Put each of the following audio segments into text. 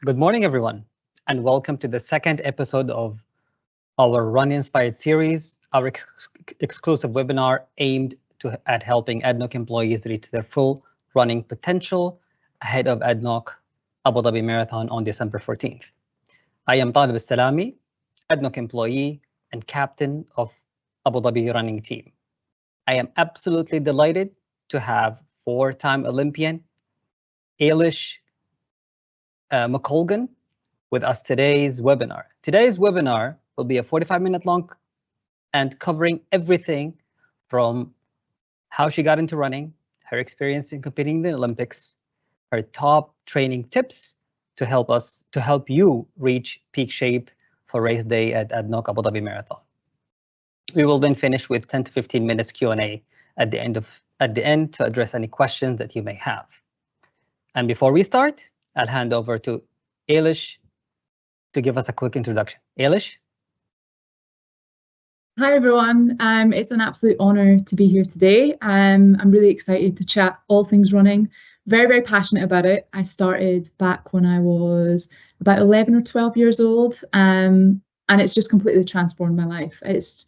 Good morning, everyone, and welcome to the second episode of our Run Inspired series, our exclusive webinar aimed at helping ADNOC employees reach their full running potential ahead of ADNOC Abu Dhabi Marathon on December 14th. I am Talib Al-Salami, ADNOC employee and captain of Abu Dhabi running team. I am absolutely delighted to have four-time Olympian Eilish McColgan with us today's webinar. Today's webinar will be a 45-minute long and covering everything from how she got into running, her experience in competing in the Olympics, her top training tips to help you reach peak shape for race day at ADNOC Abu Dhabi Marathon. We will then finish with 10 to 15 minutes Q&A at the end to address any questions that you may have. And before we start, I'll hand over to Eilish to give us a quick introduction. Eilish? Hi everyone, it's an absolute honour to be here today. I'm really excited to chat all things running. Very, very passionate about it. I started back when I was about 11 or 12 years old, and it's just completely transformed my life. It's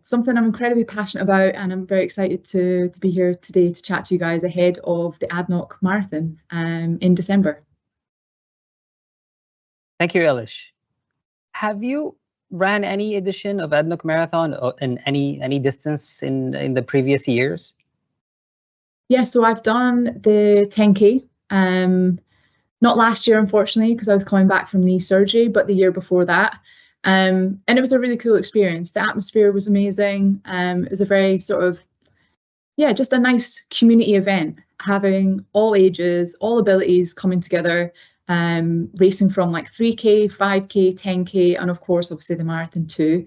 something I'm incredibly passionate about, and I'm very excited to be here today to chat to you guys ahead of the ADNOC Marathon in December. Thank you, Eilish. Have you ran any edition of ADNOC Marathon in any distance in the previous years? Yeah, so I've done the 10K. Not last year, unfortunately, because I was coming back from knee surgery, but the year before that. And it was a really cool experience. The atmosphere was amazing. It was a very sort of, just a nice community event, having all ages, all abilities coming together, racing from like 3K, 5K, 10K, and of course, obviously the marathon too.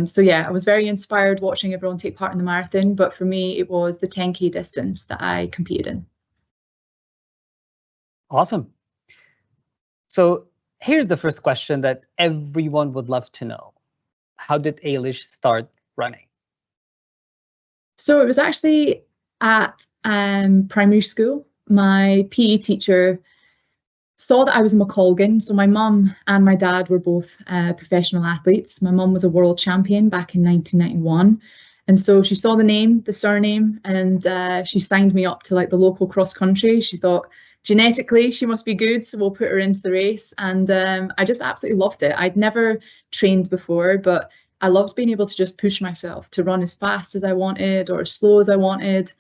So yeah, I was very inspired watching everyone take part in the marathon, but for me, it was the 10K distance that I competed in. Awesome. So here's the first question that everyone would love to know. How did Eilish start running? So it was actually at primary school. My PE teacher saw that I was a McColgan. So my mum and my dad were both professional athletes. My mum was a world champion back in 1991. And so she saw the name, the surname, and she signed me up to like the local cross country. She thought, genetically, she must be good, so we'll put her into the race. And I just absolutely loved it. I'd never trained before, but I loved being able to just push myself to run as fast as I wanted or as slow as I wanted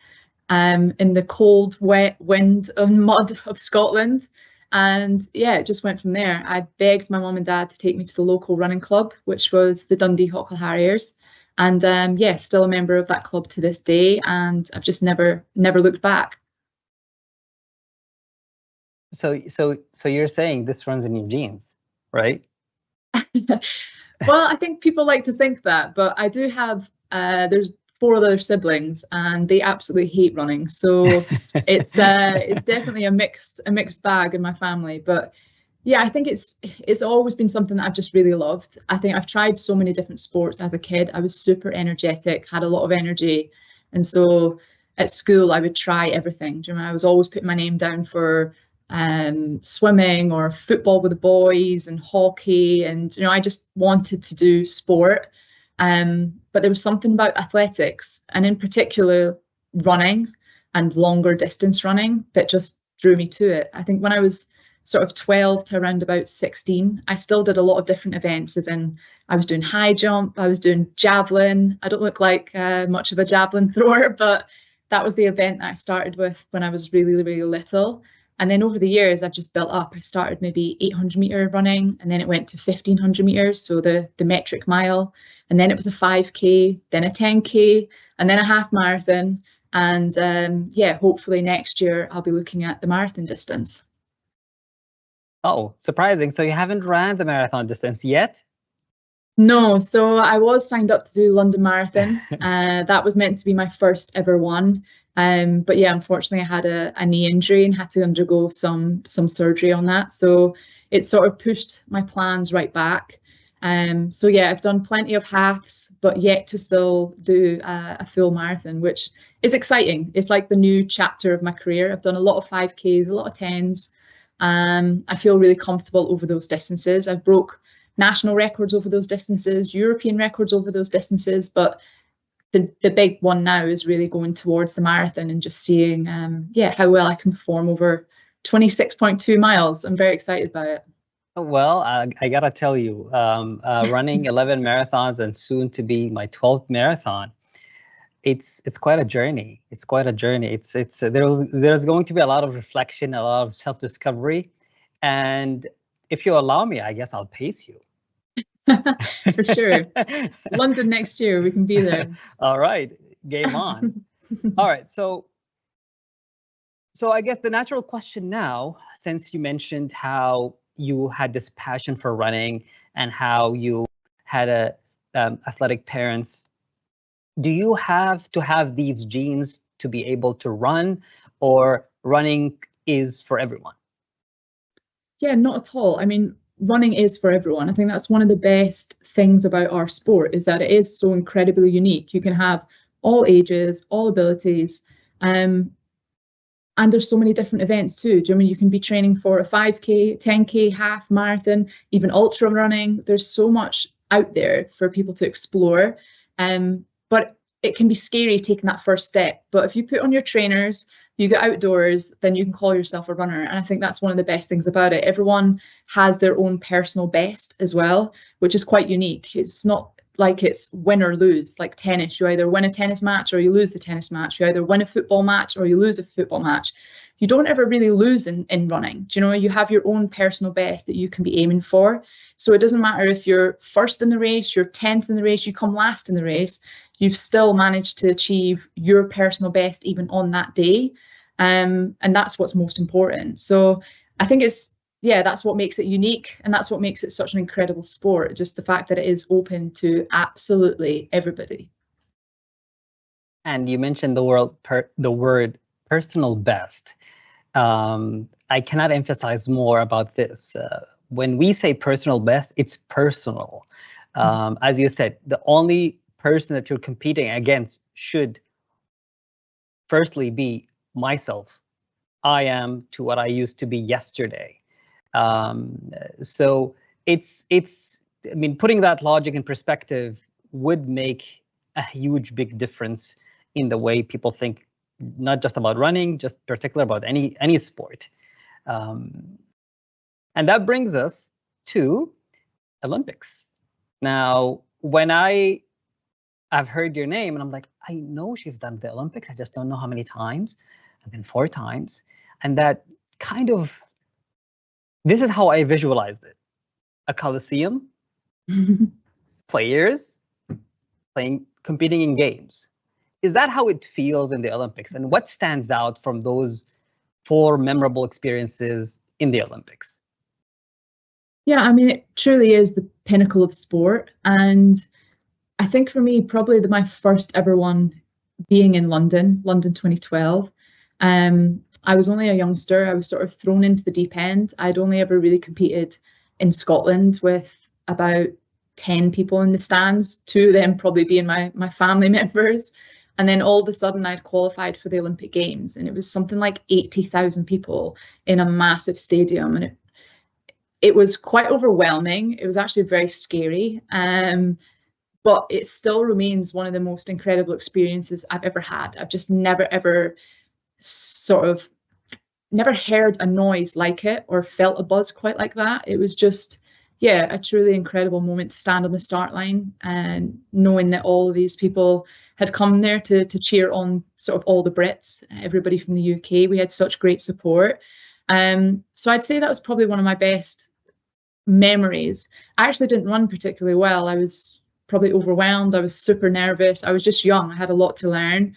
in the cold, wet wind and mud of Scotland. And yeah, it just went from there. I begged my mum and dad to take me to the local running club, which was the Dundee Hawkle Harriers. And still a member of that club to this day. And I've just never looked back. So you're saying this runs in your genes, right? Well, I think people like to think that, but I do have, there's 4 other siblings and they absolutely hate running. So it's definitely a mixed bag in my family. But yeah, I think it's always been something that I've just really loved. I think I've tried so many different sports as a kid. I was super energetic, had a lot of energy. And so at school, I would try everything. Do you know, I was always putting my name down for swimming or football with the boys and hockey, and I just wanted to do sport, but there was something about athletics, and in particular running and longer distance running, that just drew me to it. I think when I was sort of 12 to around about 16, I still did a lot of different events, as in I was doing high jump, I was doing javelin. I don't look like much of a javelin thrower, but that was the event that I started with when I was really, really little. And then over the years, I've just built up. I started maybe 800 metre running, and then it went to 1500 metres, so the metric mile. And then it was a 5K, then a 10K, and then a half marathon. And hopefully next year, I'll be looking at the marathon distance. Oh, surprising. So you haven't ran the marathon distance yet? No, so I was signed up to do London Marathon. That was meant to be my first ever one. But yeah, unfortunately, I had a knee injury and had to undergo some surgery on that. So it sort of pushed my plans right back. So yeah, I've done plenty of halves, but yet to still do a full marathon, which is exciting. It's like the new chapter of my career. I've done a lot of 5Ks, a lot of 10s, I feel really comfortable over those distances. I've broke national records over those distances, European records over those distances, but the big one now is really going towards the marathon and just seeing how well I can perform over 26.2 miles. I'm very excited by it. Well, I gotta tell you, running 11 marathons and soon to be my 12th marathon, it's quite a journey. It's quite a journey. There's going to be a lot of reflection, a lot of self-discovery, and if you allow me, I guess I'll pace you. For sure. London next year, we can be there. All right, game on. All right, so I guess the natural question now, since you mentioned how you had this passion for running and how you had athletic parents, do you have to have these genes to be able to run, or running is for everyone? Yeah, not at all. I mean, running is for everyone. I think that's one of the best things about our sport, is that it is so incredibly unique. You can have all ages, all abilities, and there's so many different events too. Do you know what I mean? You can be training for a 5K, 10K, half marathon, even ultra running. There's so much out there for people to explore. But it can be scary taking that first step. But if you put on your trainers, you get outdoors, then you can call yourself a runner. And I think that's one of the best things about it. Everyone has their own personal best as well, which is quite unique. It's not like it's win or lose, like tennis. You either win a tennis match or you lose the tennis match. You either win a football match or you lose a football match. You don't ever really lose in running. Do you know, you have your own personal best that you can be aiming for. So it doesn't matter if you're first in the race, you're 10th in the race, you come last in the race, you've still managed to achieve your personal best even on that day. And that's what's most important. So I think that's what makes it unique, and that's what makes it such an incredible sport, just the fact that it is open to absolutely everybody. And you mentioned the word personal best. I cannot emphasize more about this. When we say personal best, it's personal. As you said, the only person that you're competing against should firstly be myself. I am to what I used to be yesterday. So it's I mean, putting that logic in perspective would make a huge big difference in the way people think, not just about running, just particular about any sport. And that brings us to Olympics. Now, when I've heard your name and I'm like, I know she's done the Olympics, I just don't know how many times. I've been 4 times. And that kind of, this is how I visualized it. A Coliseum, players competing in games. Is that how it feels in the Olympics? And what stands out from those 4 memorable experiences in the Olympics? Yeah, I mean, it truly is the pinnacle of sport. And I think for me, probably my first ever one being in London 2012. I was only a youngster. I was sort of thrown into the deep end. I'd only ever really competed in Scotland with about 10 people in the stands, 2 of them probably being my family members. And then all of a sudden I'd qualified for the Olympic Games, and it was something like 80,000 people in a massive stadium. And it was quite overwhelming. It was actually very scary. But it still remains one of the most incredible experiences I've ever had. I've just never, ever never heard a noise like it or felt a buzz quite like that. It was just, a truly incredible moment to stand on the start line and knowing that all of these people had come there to cheer on sort of all the Brits, everybody from the UK. We had such great support. So I'd say that was probably one of my best memories. I actually didn't run particularly well. I was probably overwhelmed. I was super nervous. I was just young. I had a lot to learn.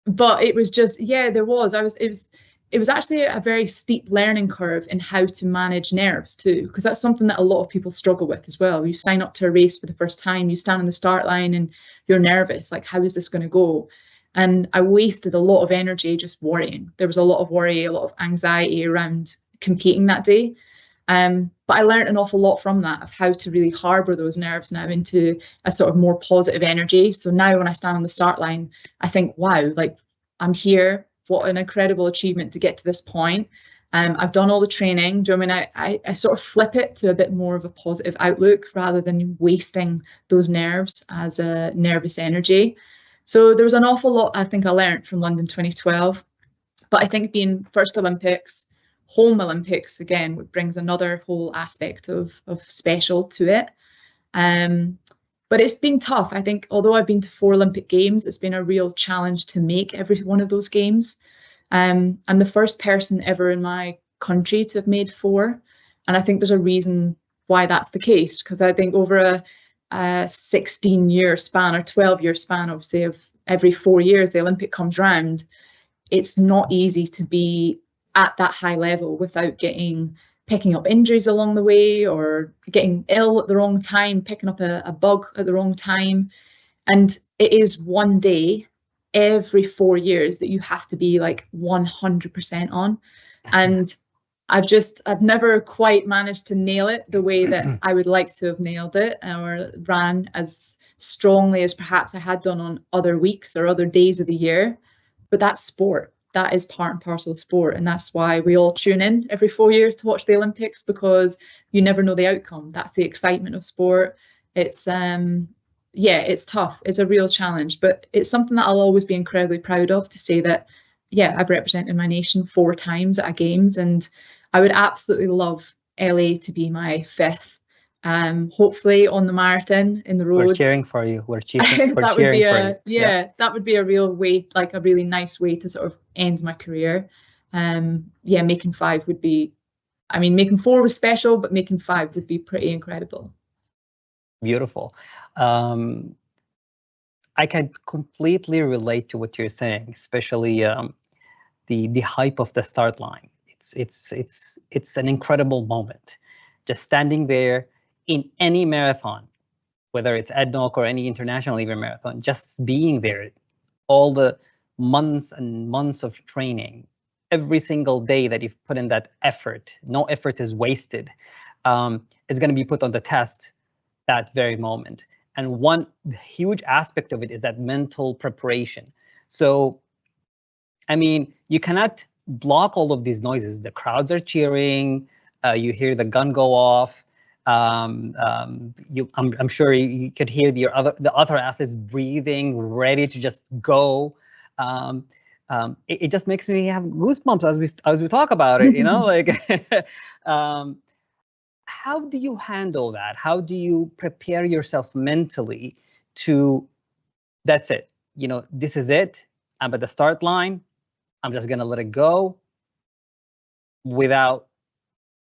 But it was just, it was actually a very steep learning curve in how to manage nerves too, because that's something that a lot of people struggle with as well. You sign up to a race for the first time, you stand on the start line and you're nervous, like, how is this going to go? And I wasted a lot of energy just worrying. There was a lot of worry, a lot of anxiety around competing that day. But I learned an awful lot from that, of how to really harbour those nerves now into a sort of more positive energy. So now when I stand on the start line, I think, wow, like, I'm here. What an incredible achievement to get to this point. I've done all the training. Do you know what I mean? I sort of flip it to a bit more of a positive outlook rather than wasting those nerves as a nervous energy. So there was an awful lot I think I learned from London 2012. But I think being first Olympics, home Olympics, again, brings another whole aspect of special to it. But it's been tough. I think although I've been to 4 Olympic Games, it's been a real challenge to make every one of those games. I'm the first person ever in my country to have made 4. And I think there's a reason why that's the case, because I think over a 16-year span or 12-year span, obviously, of every 4 years the Olympic comes round, it's not easy to be at that high level without picking up injuries along the way or getting ill at the wrong time, picking up a bug at the wrong time. And it is one day every 4 years that you have to be like 100% on. And I've never quite managed to nail it the way that I would like to have nailed it, or ran as strongly as perhaps I had done on other weeks or other days of the year. But that's sport. That is part and parcel of sport. And that's why we all tune in every 4 years to watch the Olympics, because you never know the outcome. That's the excitement of sport. It's yeah, it's tough. It's a real challenge, but it's something that I'll always be incredibly proud of, to say that, yeah, I've represented my nation 4 times at a games, and I would absolutely love LA to be my 5th. Hopefully on the marathon in the roads. We're cheering for you. We're cheering that for would be you. Yeah, that would be a real way, like a really nice way to sort of end my career. Yeah, making 5 would be, I mean, making 4 was special, but making 5 would be pretty incredible. Beautiful. I can completely relate to what you're saying, especially the hype of the start line. It's an incredible moment. Just standing there in any marathon, whether it's ADNOC or any international even marathon, just being there, all the months and months of training, every single day that you've put in that effort, no effort is wasted. It's going to be put on the test that very moment. And one huge aspect of it is that mental preparation. So, I mean, you cannot block all of these noises. The crowds are cheering, you hear the gun go off. I'm sure you could hear the other athletes breathing, ready to just go. It just makes me have goosebumps as we talk about it. You know, like how do you handle that? How do you prepare yourself mentally to, that's it, you know, this is it, I'm at the start line, I'm just gonna let it go, without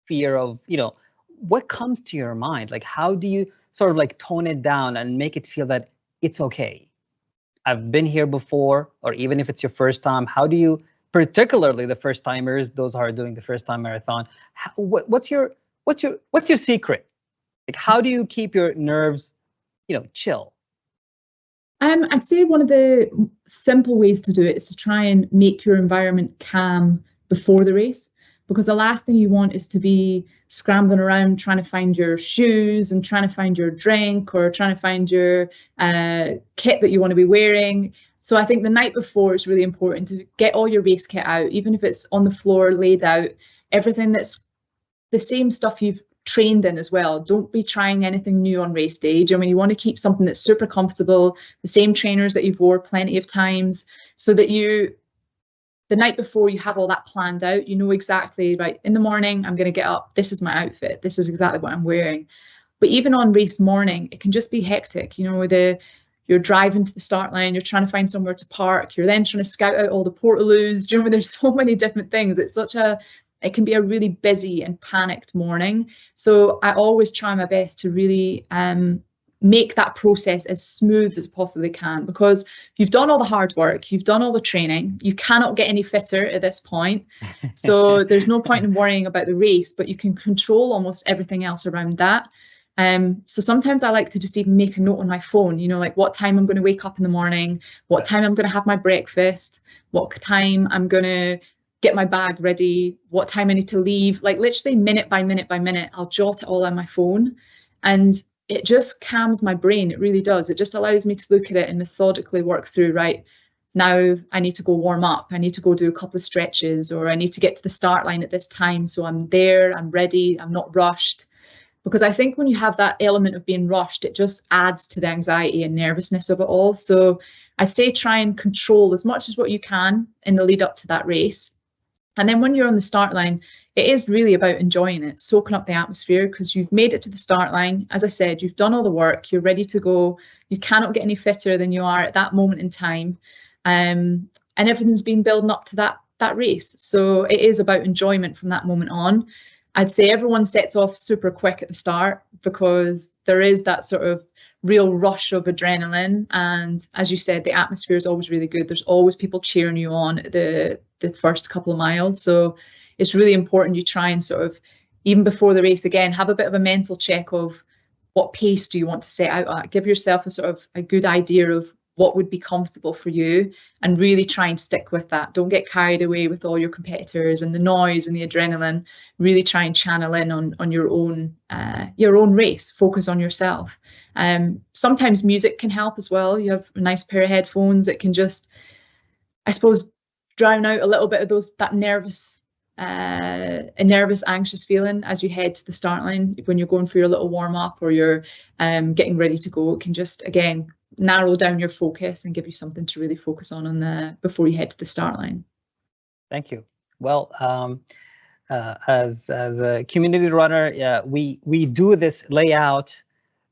fear of, you know, what comes to your mind? Like, how do you sort of like tone it down and make it feel that it's okay? I've been here before, or even if it's your first time, how do you, particularly the first timers, those who are doing the first time marathon, what's your secret? Like, how do you keep your nerves, you know, chill? I'd say one of the simple ways to do it is to try and make your environment calm before the race, because the last thing you want is to be scrambling around trying to find your shoes and trying to find your drink or trying to find your kit that you want to be wearing. So I think the night before it's really important to get all your race kit out, even if it's on the floor laid out, everything that's the same stuff you've trained in as well. Don't be trying anything new on race day. I mean, you want to keep something that's super comfortable, the same trainers that you've wore plenty of times, so that the night before you have all that planned out. You know exactly, right, in the morning I'm going to get up, this is my outfit, this is exactly what I'm wearing. But even on race morning, it can just be hectic, you know, you're driving to the start line, you're trying to find somewhere to park, you're then trying to scout out all the portaloos. Do you know, there's so many different things. It can be a really busy and panicked morning. So I always try my best to really make that process as smooth as possibly can, because you've done all the hard work, you've done all the training, you cannot get any fitter at this point. So there's no point in worrying about the race, but you can control almost everything else around that. So sometimes I like to just even make a note on my phone, you know, like what time I'm going to wake up in the morning, what time I'm going to have my breakfast, what time I'm going to get my bag ready, what time I need to leave, like literally minute by minute by minute, I'll jot it all on my phone. And it just calms my brain. It really does. It just allows me to look at it and methodically work through, right, now I need to go warm up, I need to go do a couple of stretches, or I need to get to the start line at this time, so I'm there, I'm ready, I'm not rushed. Because I think when you have that element of being rushed, it just adds to the anxiety and nervousness of it all. So I say try and control as much as what you can in the lead up to that race. And then when you're on the start line, it is really about enjoying it, soaking up the atmosphere, because you've made it to the start line. As I said, you've done all the work, you're ready to go. You cannot get any fitter than you are at that moment in time. And everything's been building up to that race. So it is about enjoyment from that moment on. I'd say everyone sets off super quick at the start, because there is that sort of real rush of adrenaline. And as you said, the atmosphere is always really good. There's always people cheering you on the first couple of miles. So it's really important you try and sort of, even before the race, again, have a bit of a mental check of what pace do you want to set out at. Give yourself a sort of a good idea of what would be comfortable for you, and really try and stick with that. Don't get carried away with all your competitors and the noise and the adrenaline. Really try and channel in on your own race. Focus on yourself. Sometimes music can help as well. You have a nice pair of headphones that can just, I suppose, drown out a little bit of that nervous, anxious feeling as you head to the start line. When you're going for your little warm up, or you're getting ready to go, it can just, again, narrow down your focus and give you something to really focus on before you head to the start line. Thank you. Well, as a community runner, we do this layout,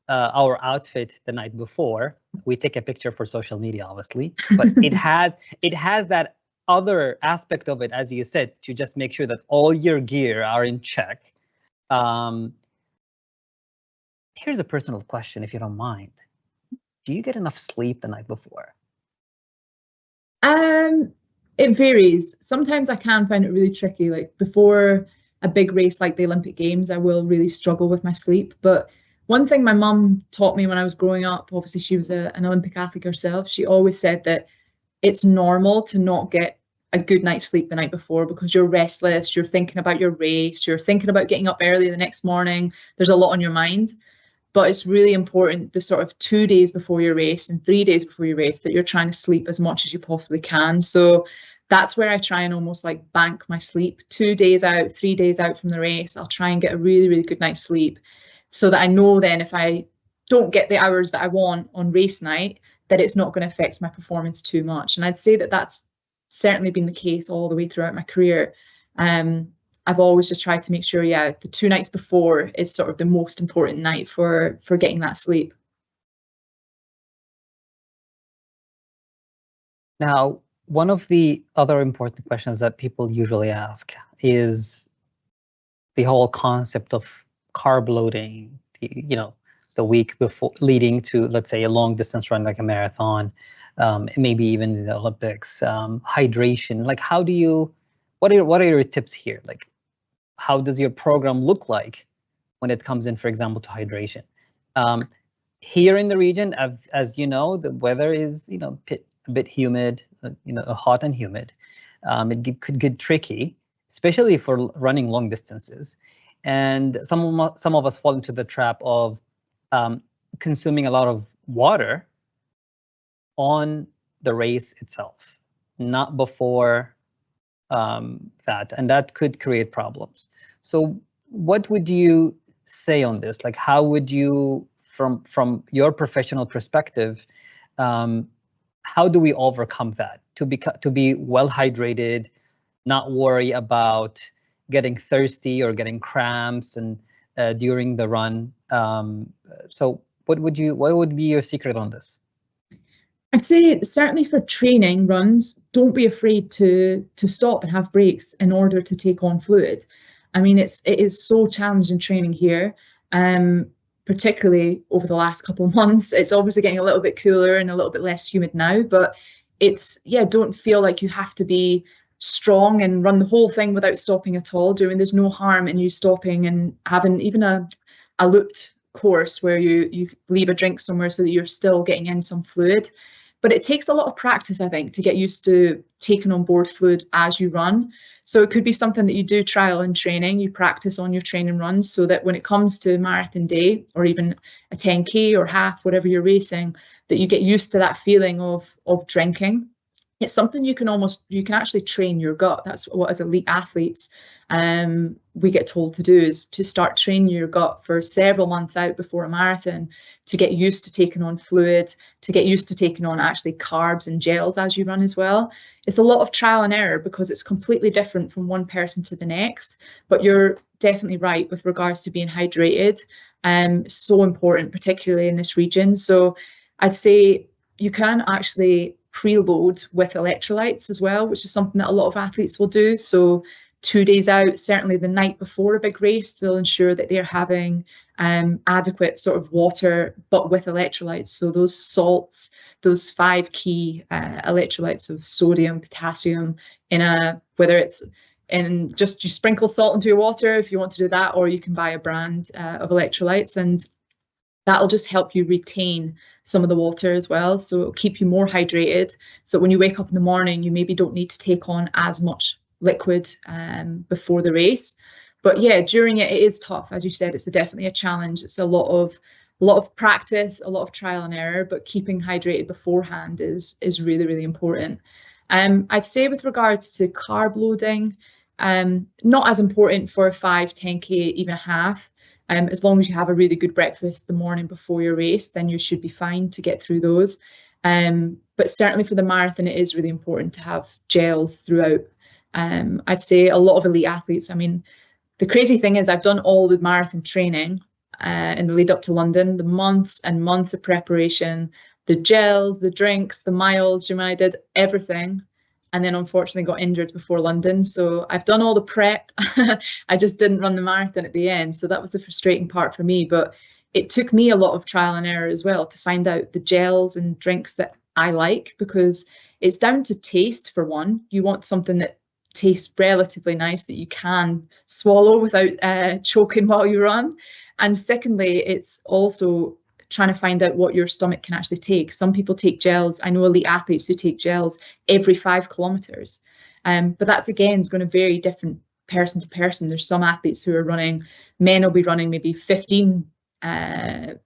our outfit the night before. We take a picture for social media, obviously, but it has that other aspect of it, as you said, to just make sure that all your gear are in check. Here's a personal question, if you don't mind. Do you get enough sleep the night before? It varies. Sometimes I can find it really tricky. Like before a big race like the Olympic Games, I will really struggle with my sleep. But one thing my mum taught me when I was growing up, obviously she was an Olympic athlete herself, she always said that it's normal to not get a good night's sleep the night before, because you're restless, you're thinking about your race, you're thinking about getting up early the next morning, there's a lot on your mind. But it's really important the sort of 2 days before your race and 3 days before your race that you're trying to sleep as much as you possibly can. So that's where I try and almost like bank my sleep. 2 days out, 3 days out from the race, I'll try and get a really, really good night's sleep, so that I know then if I don't get the hours that I want on race night, that it's not going to affect my performance too much. And I'd say that that's certainly been the case all the way throughout my career. I've always just tried to make sure, the 2 nights before is sort of the most important night for getting that sleep. Now, one of the other important questions that people usually ask is the whole concept of carb loading, the week before, leading to, let's say, a long distance run like a marathon, maybe even the Olympics. Hydration, like what are your tips here? Like, how does your program look like when it comes in, for example, to hydration? Here in the region, as you know, the weather is, a bit humid, hot and humid. It could get tricky, especially for running long distances. And some of us fall into the trap of consuming a lot of water on the race itself, not before that, and that could create problems. So what would you say on this? Like, how would you, from your professional perspective, how do we overcome that to be well hydrated, not worry about getting thirsty or getting cramps and during the run? So what would be your secret on this? I'd say certainly for training runs, don't be afraid to stop and have breaks in order to take on fluid. I mean, it is so challenging training here, particularly over the last couple of months. It's obviously getting a little bit cooler and a little bit less humid now, but don't feel like you have to be strong and run the whole thing without stopping at all. There's no harm in you stopping and having even a looped course where you leave a drink somewhere so that you're still getting in some fluid. But it takes a lot of practice, I think, to get used to taking on board fluid as you run. So it could be something that you do trial in training, you practice on your training runs, so that when it comes to marathon day or even a 10K or half, whatever you're racing, that you get used to that feeling of drinking. it's something you can actually train your gut. That's what, as elite athletes, we get told to do, is to start training your gut for several months out before a marathon, to get used to taking on fluid, to get used to taking on actually carbs and gels as you run as well. It's a lot of trial and error because it's completely different from one person to the next. But you're definitely right with regards to being hydrated. So important, particularly in this region. So I'd say you can actually preload with electrolytes as well, which is something that a lot of athletes will do. So 2 days out, certainly the night before a big race, they'll ensure that they're having adequate sort of water, but with electrolytes. So those salts, those 5 key electrolytes of sodium, potassium, whether it's in just you sprinkle salt into your water if you want to do that, or you can buy a brand of electrolytes, and that'll just help you retain some of the water as well. So it'll keep you more hydrated. So when you wake up in the morning, you maybe don't need to take on as much liquid before the race. But yeah, during it is tough. As you said, it's definitely a challenge. It's a lot of practice, a lot of trial and error, but keeping hydrated beforehand is really, really important. I'd say with regards to carb loading, not as important for a 5, 10K, even a half. As long as you have a really good breakfast the morning before your race, then you should be fine to get through those. But certainly for the marathon, it is really important to have gels throughout. I'd say a lot of elite athletes, I mean, the crazy thing is I've done all the marathon training in the lead up to London, the months and months of preparation, the gels, the drinks, the miles, I did everything. And then unfortunately got injured before London. So I've done all the prep. I just didn't run the marathon at the end. So that was the frustrating part for me. But it took me a lot of trial and error as well to find out the gels and drinks that I like, because it's down to taste for one. You want something that tastes relatively nice, that you can swallow without choking while you run. And secondly, it's also trying to find out what your stomach can actually take. Some people take gels. I know elite athletes who take gels every 5 kilometers. But that's, again, is going to vary different person to person. There's some athletes who are running, men will be running maybe 15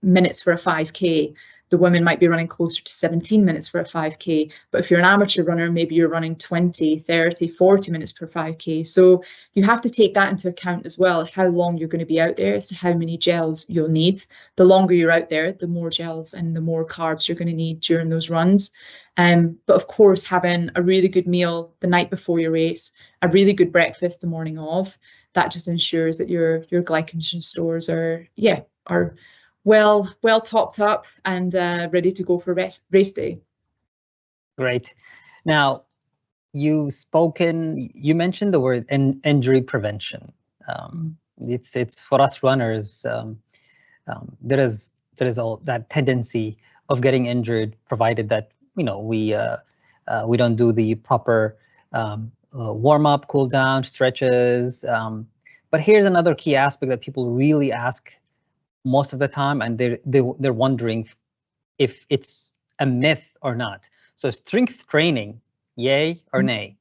minutes for a 5K. The women might be running closer to 17 minutes for a 5K. But if you're an amateur runner, maybe you're running 20, 30, 40 minutes per 5K. So you have to take that into account as well, how long you're going to be out there, as to how many gels you'll need. The longer you're out there, the more gels and the more carbs you're going to need during those runs. But of course, having a really good meal the night before your race, a really good breakfast the morning of, that just ensures that your glycogen stores are well topped up and ready to go for race day. Great. Now, you mentioned the word injury prevention. It's for us runners. There is all that tendency of getting injured, provided that we don't do the proper warm up, cool down, stretches. But here's another key aspect that people really ask most of the time, and they're wondering if it's a myth or not. So strength training, yay or nay?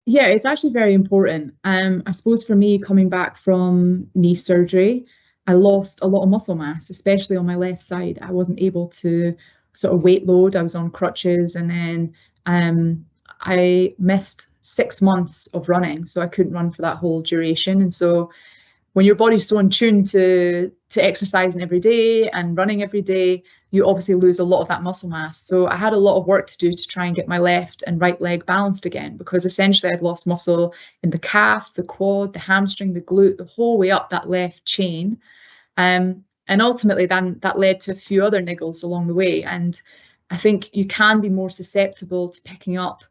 Yeah, it's actually very important. I suppose for me, coming back from knee surgery, I lost a lot of muscle mass, especially on my left side. I wasn't able to sort of weight load. I was on crutches, and then I missed 6 months of running, so I couldn't run for that whole duration. And so when your body's so in tune to exercising every day and running every day, you obviously lose a lot of that muscle mass. So I had a lot of work to do to try and get my left and right leg balanced again, because essentially I'd lost muscle in the calf, the quad, the hamstring, the glute, the whole way up that left chain. And ultimately then that led to a few other niggles along the way. And I think you can be more susceptible to picking up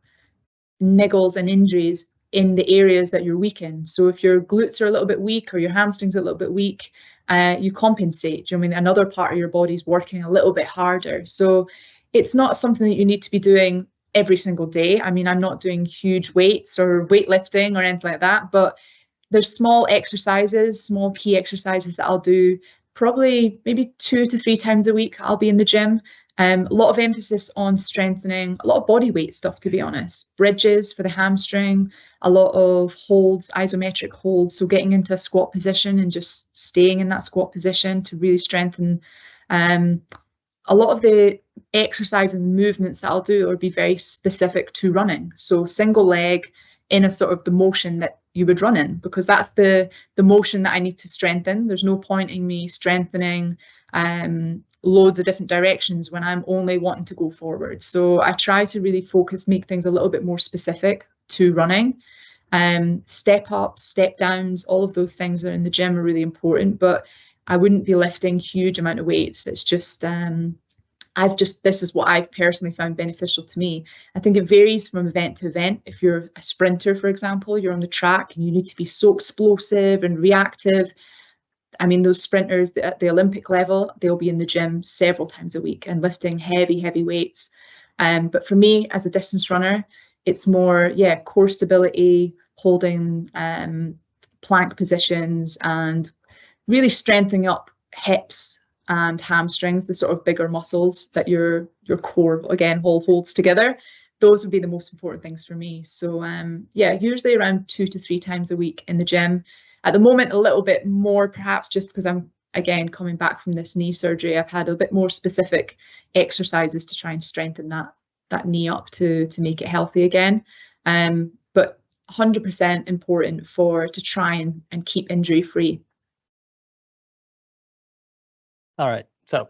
niggles and injuries in the areas that you're weak in. So if your glutes are a little bit weak or your hamstrings are a little bit weak, you compensate. Another part of your body is working a little bit harder. So it's not something that you need to be doing every single day. I'm not doing huge weights or weightlifting or anything like that, but there's small exercises, small key exercises that I'll do probably maybe 2 to 3 times a week. I'll be in the gym. A lot of emphasis on strengthening, a lot of body weight stuff, to be honest. Bridges for the hamstring, a lot of holds, isometric holds. So getting into a squat position and just staying in that squat position to really strengthen. A lot of the exercise and movements that I'll do will be very specific to running. So single leg in a sort of the motion that you would run in, because that's the motion that I need to strengthen. There's no point in me strengthening loads of different directions when I'm only wanting to go forward. So I try to really focus, make things a little bit more specific to running. Step ups, step downs, all of those things that are in the gym are really important, but I wouldn't be lifting huge amount of weights. It's just, this is what I've personally found beneficial to me. I think it varies from event to event. If you're a sprinter, for example, you're on the track and you need to be so explosive and reactive. I mean, those sprinters at the Olympic level, they'll be in the gym several times a week and lifting heavy weights. But for me, as a distance runner, it's more, core stability, holding plank positions, and really strengthening up hips and hamstrings, the sort of bigger muscles that your core, again, holds together. Those would be the most important things for me. So usually around 2 to 3 times a week in the gym. At the moment, a little bit more, perhaps just because I'm, again, coming back from this knee surgery. I've had a bit more specific exercises to try and strengthen that knee up to make it healthy again. But 100% important to try and keep injury free. All right. So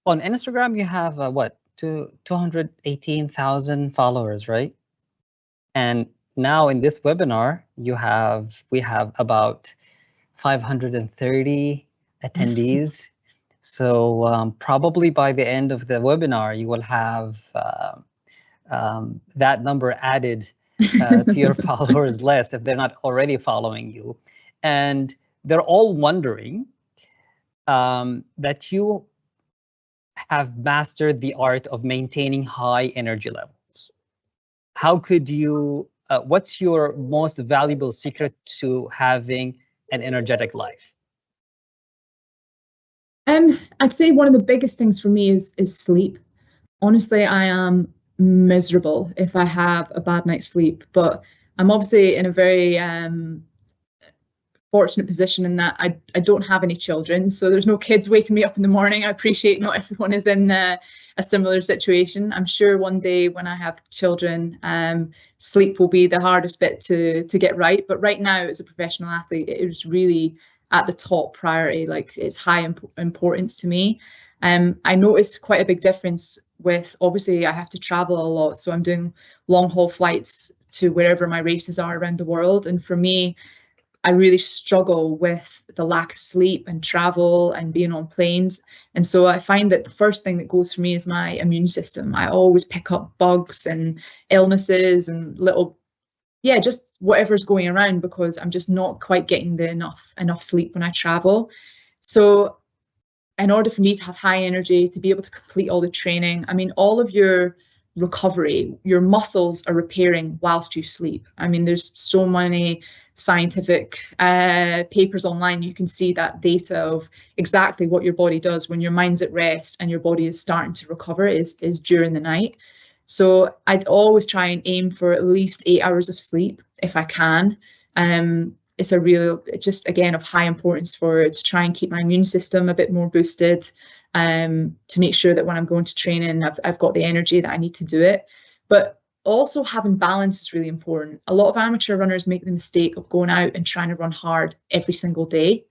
on Instagram, you have 218,000 followers, right? And now in this webinar, we have about 530 attendees. So probably by the end of the webinar, you will have that number added to your followers list if they're not already following you. And they're all wondering that you have mastered the art of maintaining high energy levels. How could you, what's your most valuable secret to having an energetic life? I'd say one of the biggest things for me is sleep. Honestly, I am miserable if I have a bad night's sleep, but I'm obviously in a very fortunate position in that I don't have any children, so there's no kids waking me up in the morning. I appreciate not everyone is in a similar situation. I'm sure one day when I have children, sleep will be the hardest bit to get right. But right now, as a professional athlete, it is really at the top priority. Like, it's high importance to me. I noticed quite a big difference with, obviously I have to travel a lot, so I'm doing long haul flights to wherever my races are around the world, and for me, I really struggle with the lack of sleep and travel and being on planes. And so I find that the first thing that goes for me is my immune system. I always pick up bugs and illnesses and just whatever's going around, because I'm just not quite getting the enough sleep when I travel. So in order for me to have high energy, to be able to complete all the training, I mean, all of your recovery, your muscles are repairing whilst you sleep. I mean, there's so many scientific papers online. You can see that data of exactly what your body does when your mind's at rest and your body is starting to recover is during the night. So I'd always try and aim for at least 8 hours of sleep if I can. It's just again of high importance to try and keep my immune system a bit more boosted, to make sure that when I'm going to training, I've got the energy that I need to do it. But also having balance is really important. A lot of amateur runners make the mistake of going out and trying to run hard every single day,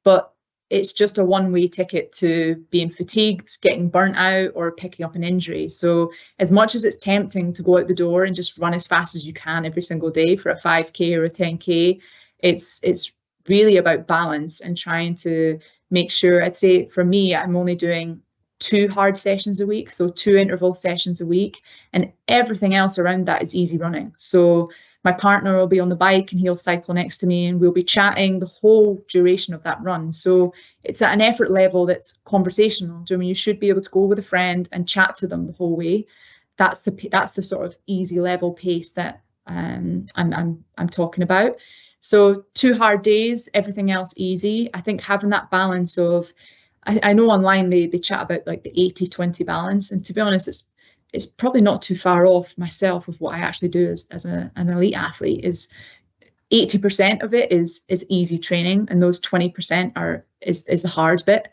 but it's just a one-way ticket to being fatigued, getting burnt out, or picking up an injury. So as much as it's tempting to go out the door and just run as fast as you can every single day for a 5K or a 10K, it's really about balance and trying to make sure, I'd say for me, I'm only doing 2 hard sessions a week, so 2 interval sessions a week, and everything else around that is easy running. So my partner will be on the bike and he'll cycle next to me and we'll be chatting the whole duration of that run. So it's at an effort level that's conversational. I mean, you should be able to go with a friend and chat to them the whole way. That's the sort of easy level pace that I'm talking about. So 2 hard days, everything else easy. I think having that balance of, I know online they chat about like the 80-20 balance, and to be honest, it's probably not too far off myself of what I actually do as an elite athlete. Is 80% of it is easy training, and those 20% is the hard bit.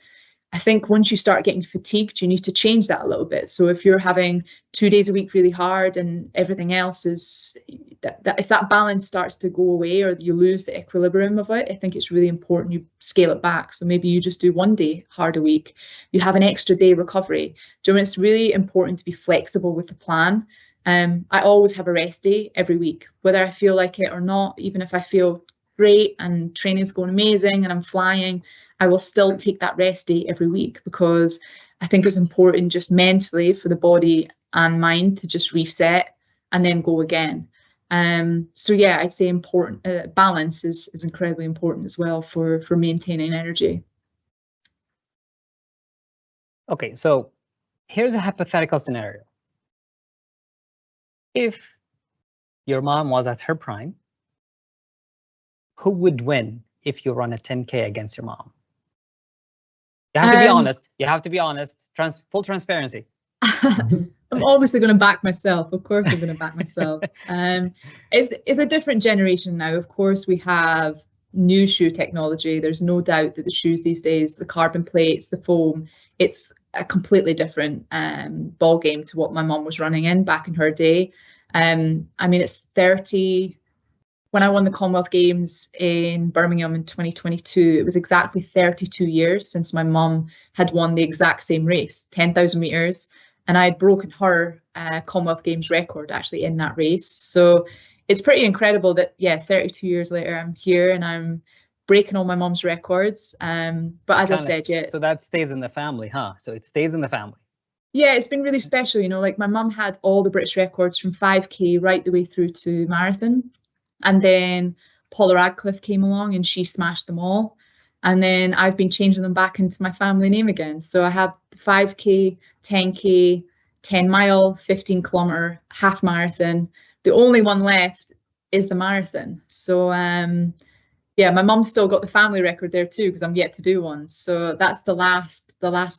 I think once you start getting fatigued, you need to change that a little bit. So if you're having 2 days a week really hard and everything else is that if that balance starts to go away or you lose the equilibrium of it, I think it's really important you scale it back. So maybe you just do 1 day hard a week. You have an extra day recovery. Do you know, it's really important to be flexible with the plan. I always have a rest day every week, whether I feel like it or not. Even if I feel great and training's going amazing and I'm flying, I will still take that rest day every week, because I think it's important just mentally for the body and mind to just reset and then go again. So yeah, I'd say important balance is incredibly important as well for maintaining energy. Okay, so here's a hypothetical scenario. If your mom was at her prime, who would win if you run a 10K against your mom? You have to be honest. You have to be honest. Full transparency. I'm obviously going to back myself. Of course, I'm going to back myself. It's a different generation now. Of course, we have new shoe technology. There's no doubt that the shoes these days, the carbon plates, the foam, it's a completely different ball game to what my mom was running in back in her day. I mean, it's 30. When I won the Commonwealth Games in Birmingham in 2022, it was exactly 32 years since my mum had won the exact same race, 10,000 meters, and I had broken her Commonwealth Games record actually in that race. So it's pretty incredible that, yeah, 32 years later, I'm here and I'm breaking all my mum's records. But as I said, yeah. So that stays in the family, huh? So it stays in the family. Yeah, it's been really special. You know, like my mum had all the British records from 5K right the way through to marathon. And then Paula Radcliffe came along and she smashed them all. And then I've been changing them back into my family name again. So I have the 5K, 10K, 10 mile, 15 kilometer, half marathon. The only one left is the marathon. So yeah, my mum's still got the family record there too, because I'm yet to do one. So that's the last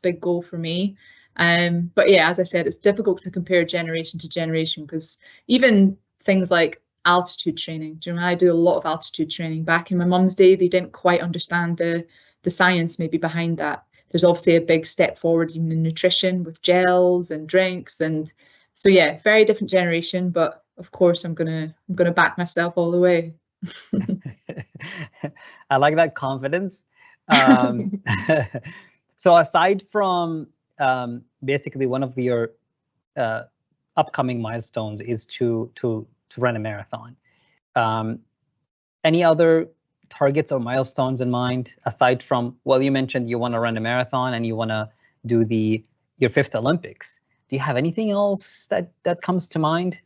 big goal for me. But yeah, as I said, it's difficult to compare generation to generation, because even things like altitude training. Do you know, I do a lot of altitude training. Back in my mum's day, they didn't quite understand the science maybe behind that. There's obviously a big step forward even in nutrition with gels and drinks, and so yeah, very different generation. But of course, I'm gonna back myself all the way. I like that confidence. So aside from basically one of your upcoming milestones is to run a marathon. Any other targets or milestones in mind aside from, well, you mentioned you want to run a marathon and you want to do your 5th Olympics. Do you have anything else that comes to mind?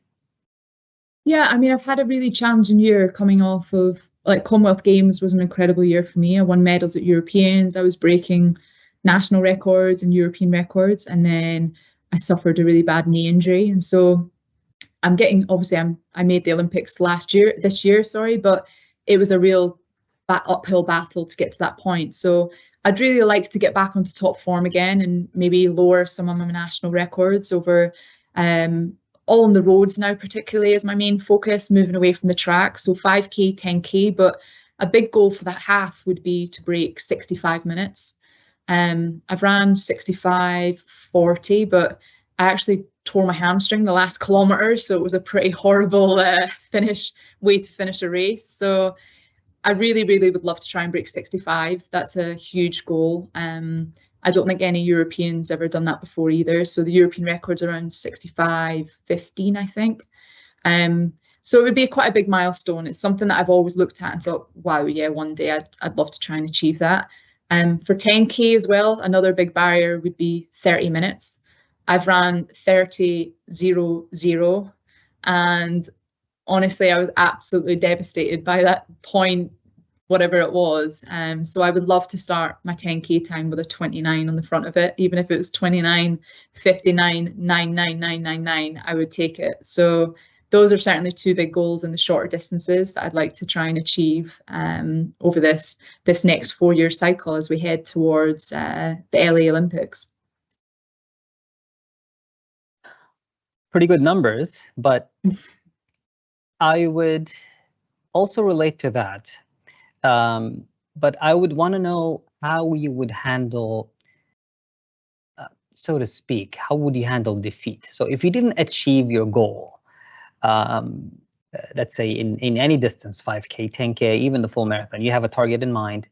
Yeah, I mean, I've had a really challenging year coming off of, like, Commonwealth Games was an incredible year for me. I won medals at Europeans. I was breaking national records and European records, and then I suffered a really bad knee injury. And so I'm getting, obviously I made the Olympics this year, but it was a real uphill battle to get to that point. So I'd really like to get back onto top form again and maybe lower some of my national records over all on the roads now, particularly as my main focus, moving away from the track. So 5K, 10K, but a big goal for that half would be to break 65 minutes. I've ran 65:40, but I actually tore my hamstring the last kilometre, so it was a pretty horrible way to finish a race. So I really, really would love to try and break 65. That's a huge goal. I don't think any Europeans ever done that before either. So the European record's around 65:15, I think. So it would be quite a big milestone. It's something that I've always looked at and thought, wow, yeah, one day I'd love to try and achieve that. For 10K as well, another big barrier would be 30 minutes. I've ran 30:00, and honestly, I was absolutely devastated by that point, whatever it was. So I would love to start my 10K time with a 29 on the front of it, even if it was 29:59.99999, I would take it. So those are certainly 2 big goals in the shorter distances that I'd like to try and achieve over this next 4-year cycle as we head towards the LA Olympics. Pretty good numbers, but I would also relate to that. But I would want to know how you would handle so to speak, how would you handle defeat? So if you didn't achieve your goal, let's say in any distance, 5K, 10K, even the full marathon, you have a target in mind,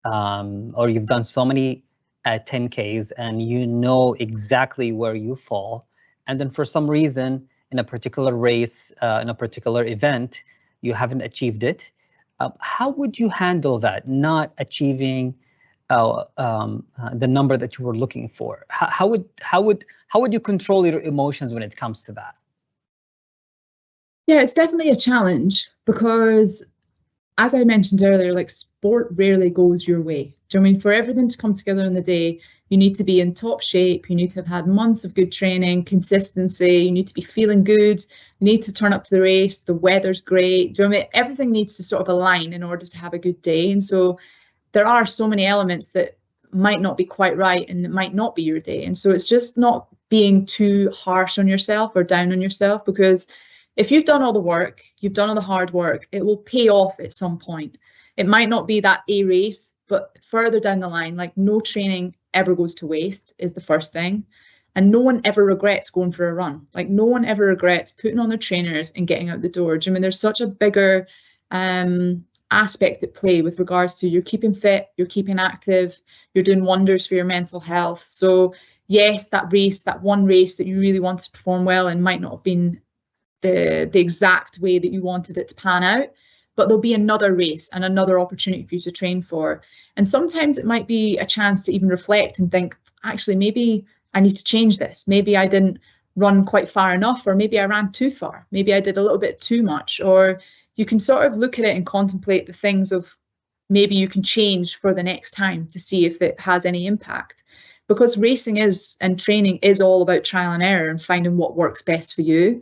or you've done so many 10Ks and you know exactly where you fall, and then for some reason in a particular race, in a particular event, you haven't achieved it. How would you handle that, not achieving the number that you were looking for? How would you control your emotions when it comes to that? Yeah, it's definitely a challenge because, as I mentioned earlier, like sport rarely goes your way. Do you know what I mean? For everything to come together in the day, you need to be in top shape. You need to have had months of good training, consistency. You need to be feeling good. You need to turn up to the race. The weather's great. Do you know what I mean? Everything needs to sort of align in order to have a good day. And so there are so many elements that might not be quite right and it might not be your day. And so it's just not being too harsh on yourself or down on yourself, because if you've done all the work, you've done all the hard work, it will pay off at some point. It might not be that A race, but further down the line, like no training ever goes to waste is the first thing. And no one ever regrets going for a run. Like no one ever regrets putting on their trainers and getting out the door. Do you know what I mean? There's such a bigger aspect at play with regards to you're keeping fit, you're keeping active, you're doing wonders for your mental health. So yes, that race, that one race that you really want to perform well and might not have been the exact way that you wanted it to pan out, but there'll be another race and another opportunity for you to train for. And sometimes it might be a chance to even reflect and think, actually, maybe I need to change this. Maybe I didn't run quite far enough, or maybe I ran too far. Maybe I did a little bit too much. Or you can sort of look at it and contemplate the things of maybe you can change for the next time to see if it has any impact. Because racing is, and training is all about trial and error and finding what works best for you.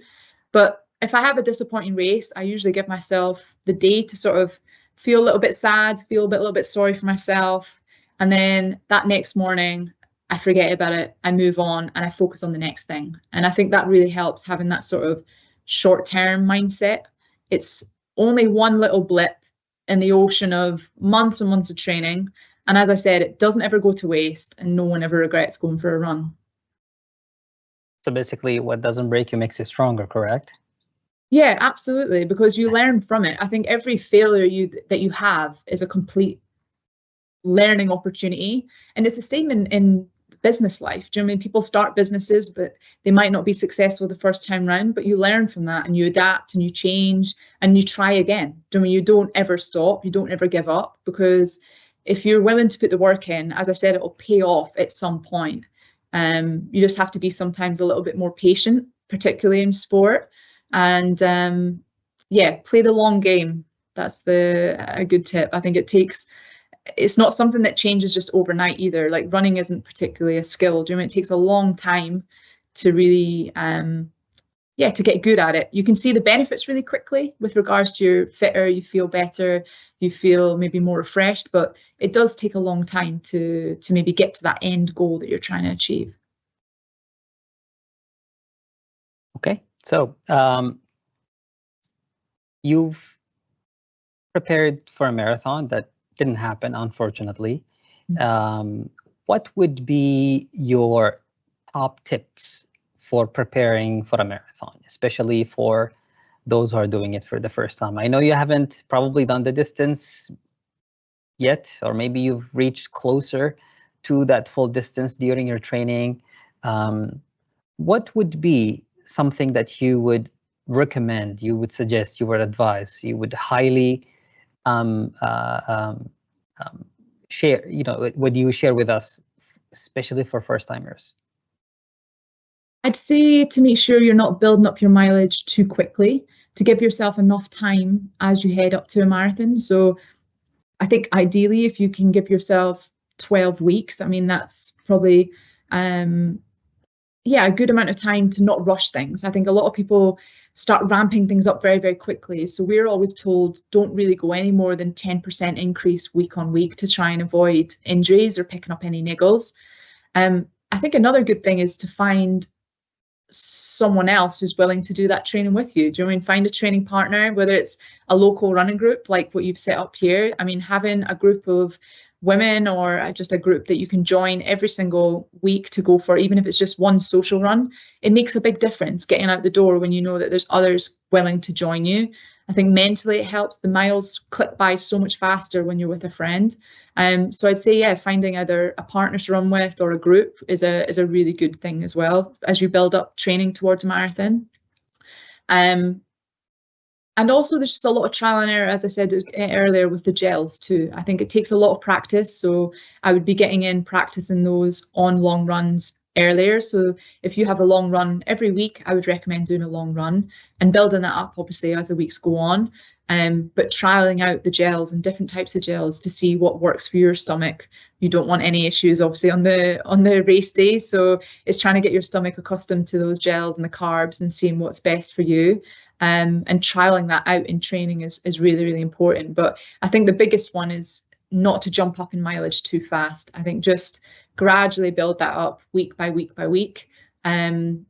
But if I have a disappointing race, I usually give myself the day to sort of feel a little bit sad, feel a little bit sorry for myself. And then that next morning, I forget about it, I move on and I focus on the next thing. And I think that really helps, having that sort of short-term mindset. It's only one little blip in the ocean of months and months of training. And as I said, it doesn't ever go to waste and no one ever regrets going for a run. So basically, what doesn't break you makes you stronger, correct? Yeah, absolutely, because you learn from it. I think every failure that you have is a complete learning opportunity. And it's the same in business life. Do you know what I mean? People start businesses, but they might not be successful the first time round, but you learn from that and you adapt and you change and you try again. Do you know what I mean? You don't ever stop, you don't ever give up, because if you're willing to put the work in, as I said, it will pay off at some point. You just have to be sometimes a little bit more patient, particularly in sport. And yeah, play the long game. That's a good tip. I think it's not something that changes just overnight either. Like running isn't particularly a skill. Do you know, it takes a long time to really to get good at it. You can see the benefits really quickly with regards to you're fitter, you feel better, you feel maybe more refreshed, but it does take a long time to maybe get to that end goal that you're trying to achieve. Okay, so you've prepared for a marathon that didn't happen, unfortunately. What would be your top tips for preparing for a marathon, especially for those who are doing it for the first time? I know you haven't probably done the distance yet, or maybe you've reached closer to that full distance during your training. What would be something that you would recommend, you would suggest, you would advise, you would highly share, would you share with us, especially for first timers? I'd say to make sure you're not building up your mileage too quickly, to give yourself enough time as you head up to a marathon. So I think ideally, if you can give yourself 12 weeks, I mean, that's probably a good amount of time to not rush things. I think a lot of people start ramping things up very, very quickly. So we're always told, don't really go any more than 10% increase week on week to try and avoid injuries or picking up any niggles. I think another good thing is to find someone else who's willing to do that training with you. Do you know what I mean? Find a training partner, whether it's a local running group like what you've set up here. I mean, having a group of women or just a group that you can join every single week to go for, even if it's just one social run, it makes a big difference getting out the door when you know that there's others willing to join you. I think mentally it helps. The miles click by so much faster when you're with a friend. So I'd say, yeah, finding either a partner to run with or a group is a really good thing as well as you build up training towards a marathon. And also there's just a lot of trial and error, as I said earlier, with the gels too. I think it takes a lot of practice. So I would be getting in practicing those on long runs earlier. So if you have a long run every week, I would recommend doing a long run and building that up obviously as the weeks go on. But trialing out the gels and different types of gels to see what works for your stomach. You don't want any issues obviously on the race day. So it's trying to get your stomach accustomed to those gels and the carbs and seeing what's best for you. And trialing that out in training is really, really important. But I think the biggest one is not to jump up in mileage too fast. I think just gradually build that up week by week by week, and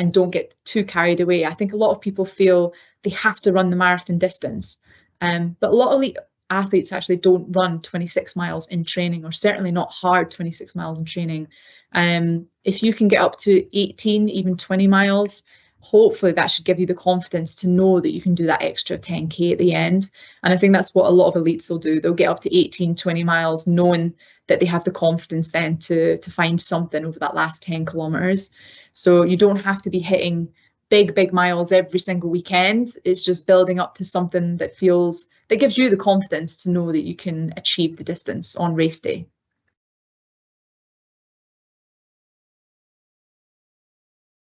don't get too carried away. I think a lot of people feel they have to run the marathon distance, but a lot of elite athletes actually don't run 26 miles in training, or certainly not hard 26 miles in training. If you can get up to 18, even 20 miles, hopefully that should give you the confidence to know that you can do that extra 10k at the end. And I think that's what a lot of elites will do. They'll get up to 18, 20 miles knowing that they have the confidence then to find something over that last 10 kilometers. So you don't have to be hitting big miles every single weekend. It's just building up to something that gives you the confidence to know that you can achieve the distance on race day.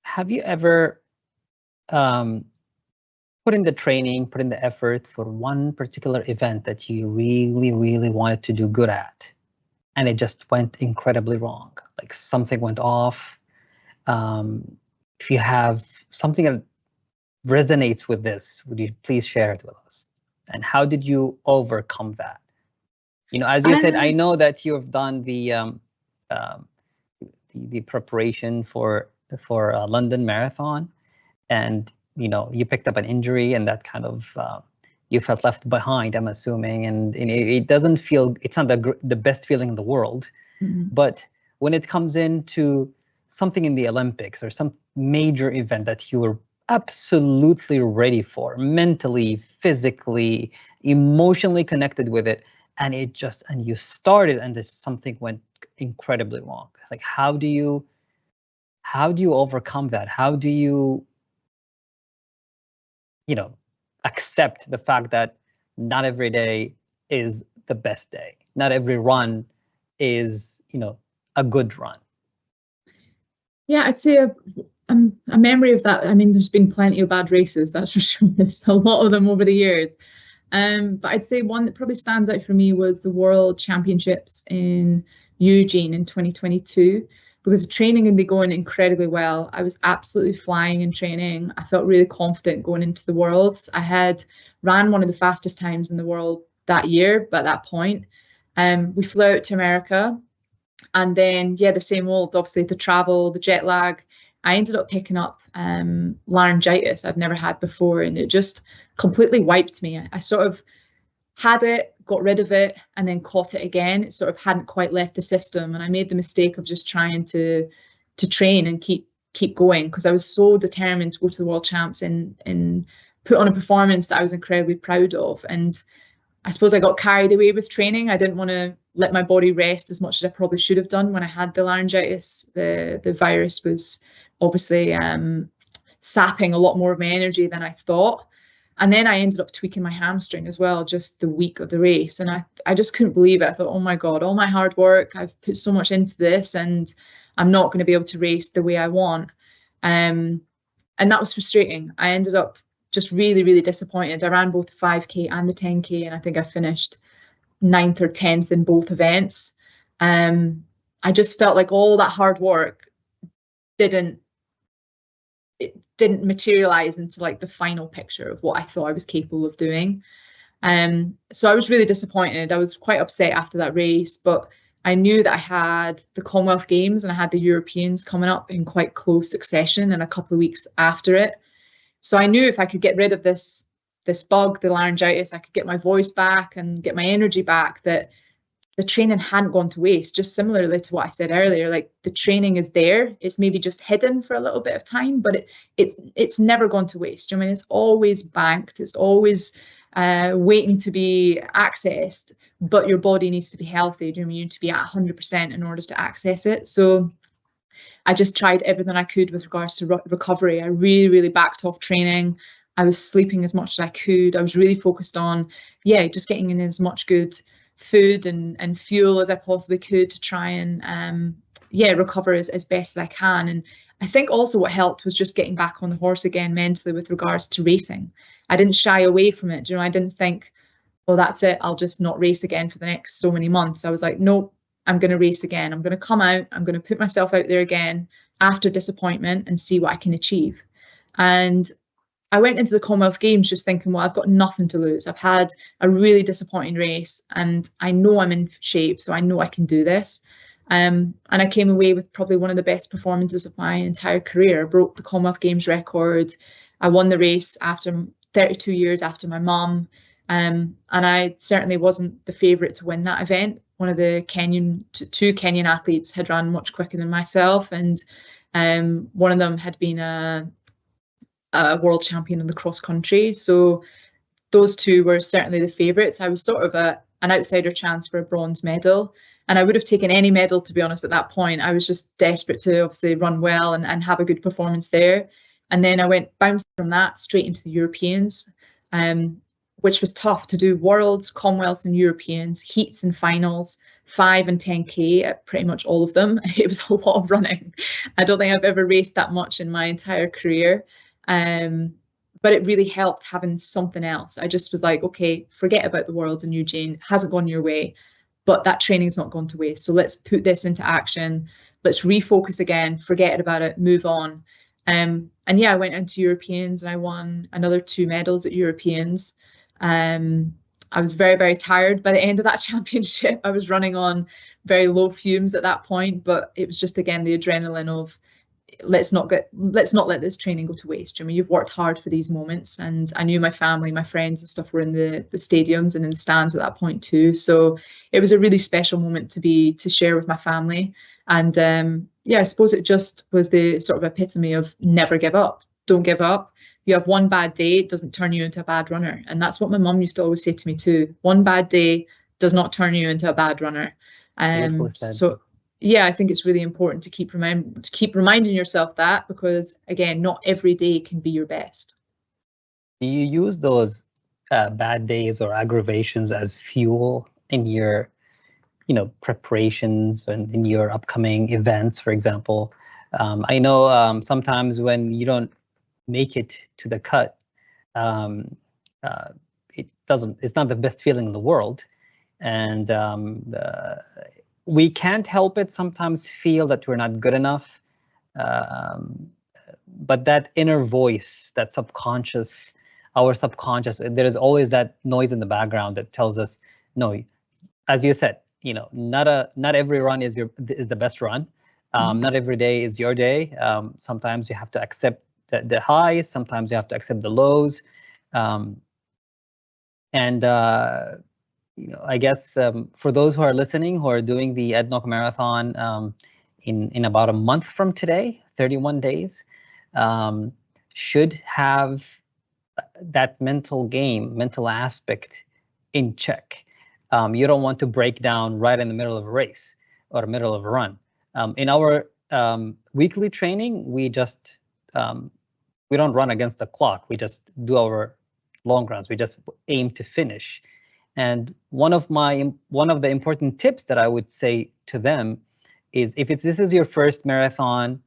Have you ever put in the training, put in the effort for one particular event that you really, really wanted to do good at, and it just went incredibly wrong? Like something went off. If you have something that resonates with this, would you please share it with us? And how did you overcome that? You know, as you said, I know that you've done the preparation for London Marathon, and you know, you picked up an injury, and that kind of you felt left behind, I'm assuming, and it doesn't feel, it's not the best feeling in the world. Mm-hmm. But when it comes into something in the Olympics or some major event that you were absolutely ready for, mentally, physically, emotionally connected with it, and you started and something went incredibly wrong. Like, how do you overcome that? How do you accept the fact that not every day is the best day? Not every run is, a good run. Yeah, I'd say a memory of that. I mean, there's been plenty of bad races, that's for sure. There's a lot of them over the years. But I'd say one that probably stands out for me was the World Championships in Eugene in 2022, because the training had been going incredibly well. I was absolutely flying in training. I felt really confident going into the Worlds. I had ran one of the fastest times in the world that year, but at that point, we flew out to America. And then, yeah, the same old, obviously, the travel, the jet lag. I ended up picking up laryngitis I've never had before, and it just completely wiped me. I sort of had it, got rid of it, and then caught it again. It sort of hadn't quite left the system, and I made the mistake of just trying to train and keep going, because I was so determined to go to the World Champs and put on a performance that I was incredibly proud of. And I suppose I got carried away with training. I didn't want to let my body rest as much as I probably should have done when I had the laryngitis. The virus was obviously sapping a lot more of my energy than I thought. And then I ended up tweaking my hamstring as well, just the week of the race. And I just couldn't believe it. I thought, oh my God, all my hard work, I've put so much into this, and I'm not going to be able to race the way I want. And that was frustrating. I ended up just really, really disappointed. I ran both the 5K and the 10K, and I think I finished 9th or 10th in both events. I just felt like all that hard work didn't materialize into like the final picture of what I thought I was capable of doing. So I was really disappointed. I was quite upset after that race, but I knew that I had the Commonwealth Games and I had the Europeans coming up in quite close succession and a couple of weeks after it. So I knew if I could get rid of this bug, the laryngitis, I could get my voice back and get my energy back, that the training hadn't gone to waste, just similarly to what I said earlier. Like, the training is there. It's maybe just hidden for a little bit of time, but it's never gone to waste. I mean, it's always banked. It's always waiting to be accessed, but your body needs to be healthy. You need to be at 100% in order to access it. So I just tried everything I could with regards to recovery. I really, really backed off training. I was sleeping as much as I could. I was really focused on, just getting in as much good food and fuel as I possibly could to try and recover as best as I can. And I think also what helped was just getting back on the horse again mentally with regards to racing. I didn't shy away from it. I didn't think, well, that's it, I'll just not race again for the next so many months. I was like, nope, I'm going to race again. I'm going to come out. I'm going to put myself out there again after disappointment and see what I can achieve. And I went into the Commonwealth Games just thinking, well, I've got nothing to lose. I've had a really disappointing race and I know I'm in shape, so I know I can do this. And I came away with probably one of the best performances of my entire career. I broke the Commonwealth Games record. I won the race after 32 years after my mum. And I certainly wasn't the favourite to win that event. One of the two Kenyan athletes had run much quicker than myself, and one of them had been a world champion in the cross country. So those two were certainly the favourites. I was sort of an outsider chance for a bronze medal, and I would have taken any medal, to be honest, at that point. I was just desperate to obviously run well and have a good performance there. And then I bounced from that straight into the Europeans, which was tough to do. Worlds, Commonwealth and Europeans, heats and finals, 5 and 10K at pretty much all of them. It was a lot of running. I don't think I've ever raced that much in my entire career. But it really helped having something else. I just was like, okay, forget about the Worlds in Eugene. It hasn't gone your way, but that training's not gone to waste. So let's put this into action. Let's refocus again, forget about it, move on. And I went into Europeans and I won another 2 medals at Europeans. I was very, very tired by the end of that championship. I was running on very low fumes at that point, but it was just, again, the adrenaline of let's not let this training go to waste. I mean, you've worked hard for these moments, and I knew my family, my friends and stuff were in the stadiums and in the stands at that point too. So it was a really special moment to share with my family. And I suppose it just was the sort of epitome of never give up. Don't give up. You have one bad day, it doesn't turn you into a bad runner. And that's what my mum used to always say to me too. One bad day does not turn you into a bad runner. So I think it's really important to keep reminding yourself that, because again, not every day can be your best. Do you use those bad days or aggravations as fuel in your, preparations and in your upcoming events, for example? I know sometimes when you don't make it to the cut, it's not the best feeling in the world, and we can't help it sometimes feel that we're not good enough, but that inner voice, that our subconscious, there is always that noise in the background that tells us, no, as you said, not every run is the best run. Not every day is your day. Sometimes you have to accept the highs, sometimes you have to accept the lows. I guess for those who are listening, who are doing the Ednock Marathon in about a month from today, 31 days, should have that mental aspect in check. You don't want to break down right in the middle of a race or middle of a run. In our weekly training, we just we don't run against the clock. We just do our long runs. We just aim to finish. And one of the important tips that I would say to them is, if this is your first marathon,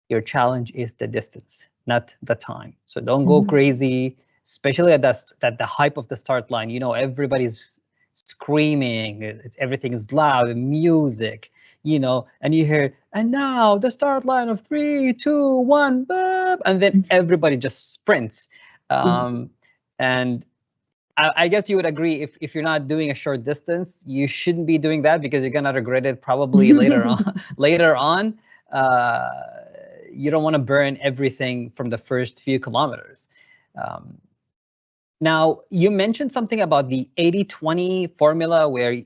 your challenge is the distance, not the time. So don't go crazy, especially at the hype of the start line. Everybody's screaming, everything is loud, music, and you hear, and now the start line of 3, 2, 1, boop, and then everybody just sprints. And I guess you would agree, if you're not doing a short distance, you shouldn't be doing that, because you're gonna regret it probably later on. You don't want to burn everything from the first few kilometers. Now, you mentioned something about the 80-20 formula, where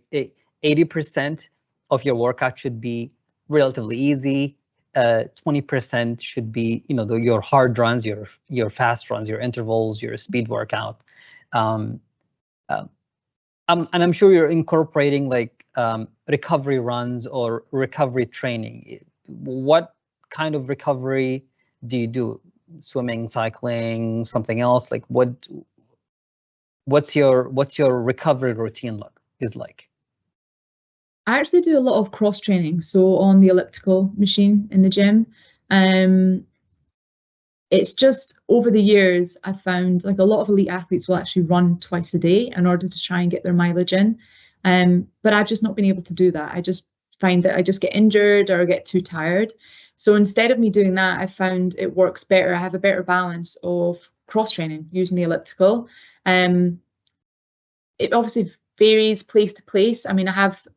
80% of your workout should be relatively easy. 20% should be, your hard runs, your fast runs, your intervals, your speed workout. And I'm sure you're incorporating like recovery runs or recovery training. What kind of recovery do you do? Swimming, cycling, something else? Like what's your recovery routine like? I actually do a lot of cross training, so on the elliptical machine in the gym. It's just over the years I've found like a lot of elite athletes will actually run twice a day in order to try and get their mileage in. But I've just not been able to do that. I just find that I just get injured or get too tired. So instead of me doing that, I found it works better. I have a better balance of cross training using the elliptical. It obviously varies place to place. I mean, I have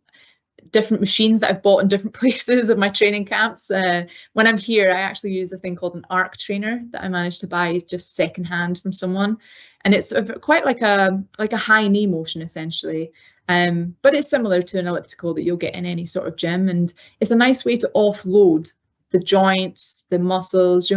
different machines that I've bought in different places of my training camps. When I'm here, I actually use a thing called an arc trainer that I managed to buy just secondhand from someone, and it's quite like a high knee motion essentially. But it's similar to an elliptical that you'll get in any sort of gym, and it's a nice way to offload the joints, the muscles.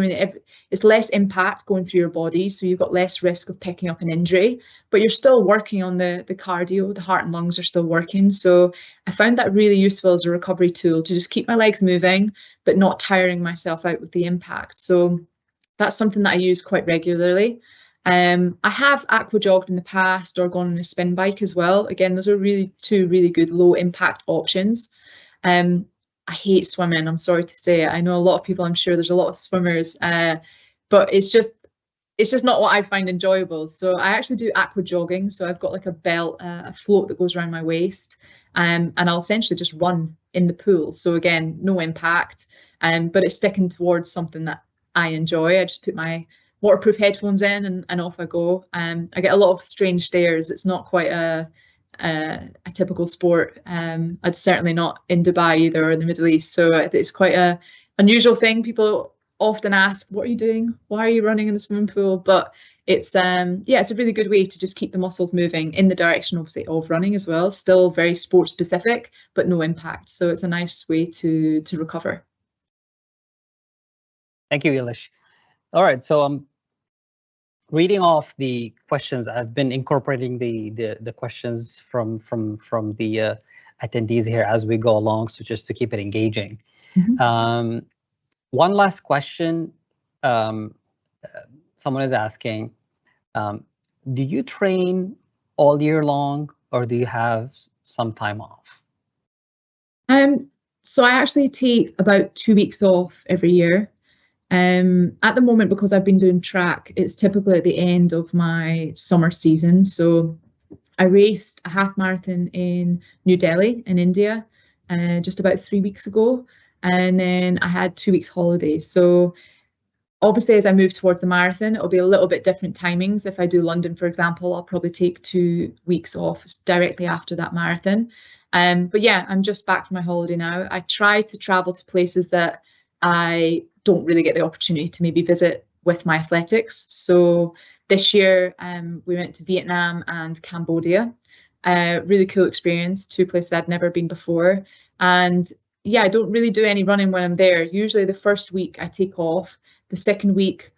It's less impact going through your body, so you've got less risk of picking up an injury, but you're still working on the cardio. The heart and lungs are still working. So I found that really useful as a recovery tool to just keep my legs moving, but not tiring myself out with the impact. So that's something that I use quite regularly. I have aqua jogged in the past or gone on a spin bike as well. Again, those are two really good low impact options. I hate swimming, I'm sorry to say it. I know a lot of people, I'm sure there's a lot of swimmers, but it's just not what I find enjoyable. So I actually do aqua jogging. So I've got like a belt, a float that goes around my waist, and I'll essentially just run in the pool. So again, no impact, but it's sticking towards something that I enjoy. I just put my waterproof headphones in and off I go. I get a lot of strange stares. It's not quite a typical sport. I'd certainly not in Dubai either or in the Middle East. So it's quite a unusual thing. People often ask, what are you doing? Why are you running in the swimming pool? But it's it's a really good way to just keep the muscles moving in the direction obviously of running as well. Still very sport specific, but no impact. So it's a nice way to recover. Thank you, Eilish. All right, so reading off the questions, I've been incorporating the questions from the attendees here as we go along, so just to keep it engaging. Mm-hmm. One last question. Someone is asking, do you train all year long or do you have some time off? So I actually take about 2 weeks off every year. At the moment, because I've been doing track, it's typically at the end of my summer season. So I raced a half marathon in New Delhi in India just about 3 weeks ago. And then I had 2 weeks holidays. So obviously, as I move towards the marathon, it'll be a little bit different timings. If I do London, for example, I'll probably take 2 weeks off directly after that marathon. But yeah, I'm just back from my holiday now. I try to travel to places that I don't really get the opportunity to maybe visit with my athletics. So this year we went to Vietnam and Cambodia. Really cool experience, 2 places I'd never been before. And yeah, I don't really do any running when I'm there. Usually the first week I take off. The second week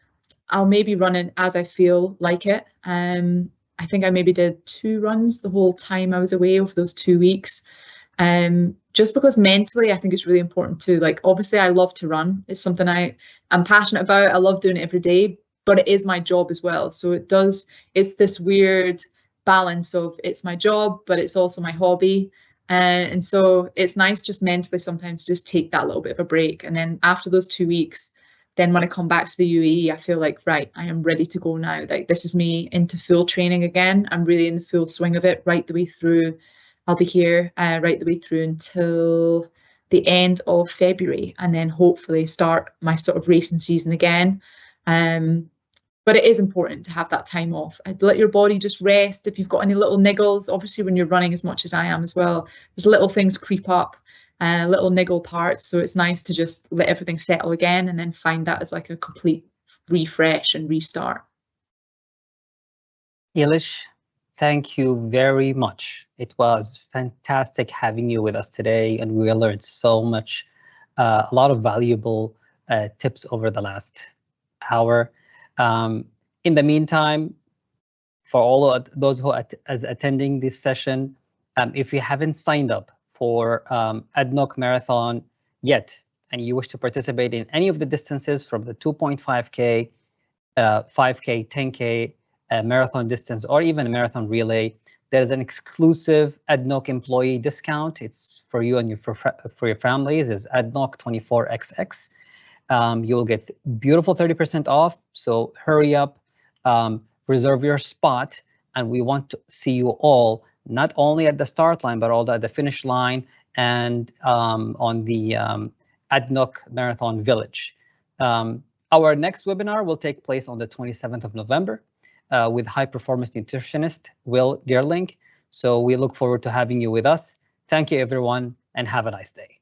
I'll maybe run it as I feel like it. I think I maybe did 2 runs the whole time I was away over those 2 weeks. Just because mentally, I think it's really important too. Like, obviously, I love to run. It's something I'm passionate about. I love doing it every day, but it is my job as well. So it's this weird balance of it's my job, but it's also my hobby. And so it's nice just mentally sometimes to just take that little bit of a break. And then after those 2 weeks, then when I come back to the UAE, I feel like, right, I am ready to go now. Like, this is me into full training again. I'm really in the full swing of it right the way through. I'll be here right the way through until the end of February, and then hopefully start my sort of racing season again. But it is important to have that time off. I'd let your body just rest. If you've got any little niggles, obviously when you're running as much as I am as well, there's little things creep up, little niggle parts. So it's nice to just let everything settle again and then find that as like a complete refresh and restart. Eilish, Thank you very much. It was fantastic having you with us today, and we learned so much, a lot of valuable tips over the last hour. In the meantime, for all of those who are attending this session, if you haven't signed up for ADNOC Marathon yet, and you wish to participate in any of the distances from the 2.5K, 5K, 10K, marathon distance, or even a marathon relay, there's an exclusive ADNOC employee discount. It's for you and for your families. It's ADNOC 24XX. You will get beautiful 30% off. So hurry up, reserve your spot, and we want to see you all not only at the start line, but also at the finish line and on the ADNOC Marathon Village. Our next webinar will take place on the 27th of November with high-performance nutritionist Will Gerling. So we look forward to having you with us. Thank you, everyone, and have a nice day.